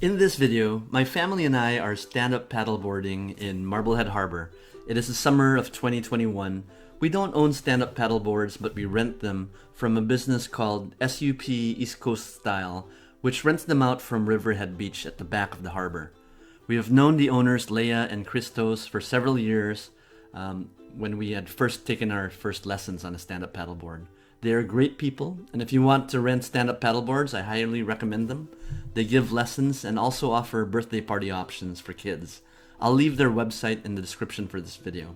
In this video, my family and I are stand-up paddleboarding in Marblehead Harbor. It is the summer of 2021. We don't own stand-up paddleboards, but we rent them from a business called SUP East Coast Style, which rents them out from Riverhead Beach at the back of the harbor. We have known the owners, Leia and Christos, for several years when we had first taken our first lessons on a stand-up paddleboard. They are great people, and if you want to rent stand-up paddleboards, I highly recommend them. They give lessons and also offer birthday party options for kids. I'll leave their website in the description for this video.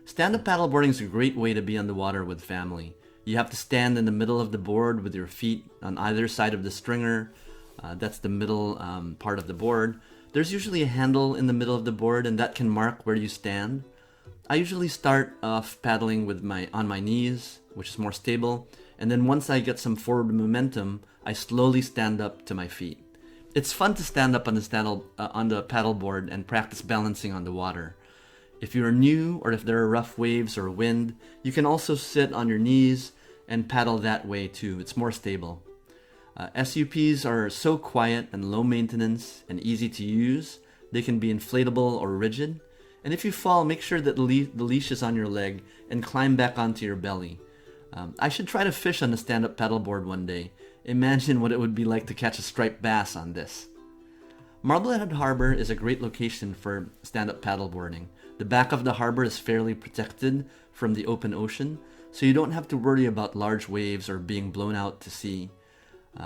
Stand-up paddleboarding is a great way to be on the water with family. You have to stand in the middle of the board with your feet on either side of the stringer. That's the middle part of the board. There's usually a handle in the middle of the board, and that can mark where you stand. I usually start off paddling with on my knees, which is more stable, and then once I get some forward momentum, I slowly stand up to my feet. It's fun to stand up on the paddleboard and practice balancing on the water. If you're new or if there are rough waves or wind, you can also sit on your knees and paddle that way too. It's more stable. SUPs are so quiet and low maintenance and easy to use. They can be inflatable or rigid. And if you fall, make sure that the leash is on your leg and climb back onto your belly. I should try to fish on a stand-up paddleboard one day. Imagine what it would be like to catch a striped bass on this. Marblehead Harbor is a great location for stand-up paddleboarding. The back of the harbor is fairly protected from the open ocean, so you don't have to worry about large waves or being blown out to sea.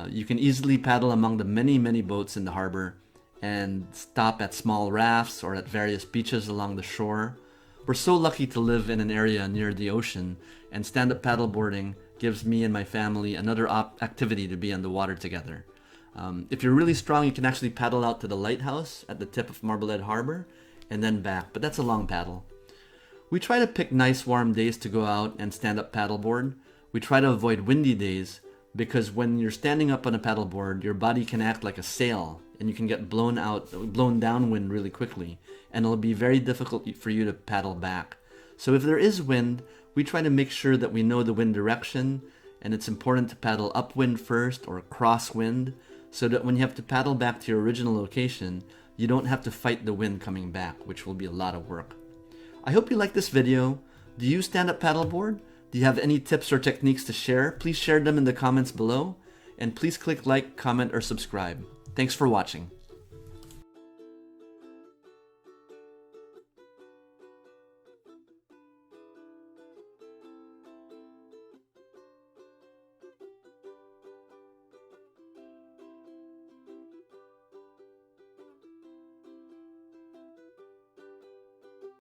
You can easily paddle among the many boats in the harbor and stop at small rafts or at various beaches along the shore. We're so lucky to live in an area near the ocean, and stand-up paddleboarding gives me and my family another activity to be on the water together. If you're really strong, you can actually paddle out to the lighthouse at the tip of Marblehead Harbor and then back, but that's a long paddle. We try to pick nice warm days to go out and stand-up paddleboard. We try to avoid windy days because when you're standing up on a paddleboard, your body can act like a sail and you can get blown downwind really quickly, and it'll be very difficult for you to paddle back. So if there is wind, we try to make sure that we know the wind direction, and it's important to paddle upwind first or crosswind so that when you have to paddle back to your original location, you don't have to fight the wind coming back, which will be a lot of work. I hope you like this video. Do you stand up paddleboard? Do you have any tips or techniques to share? Please share them in the comments below, and please click like, comment, or subscribe. Thanks for watching.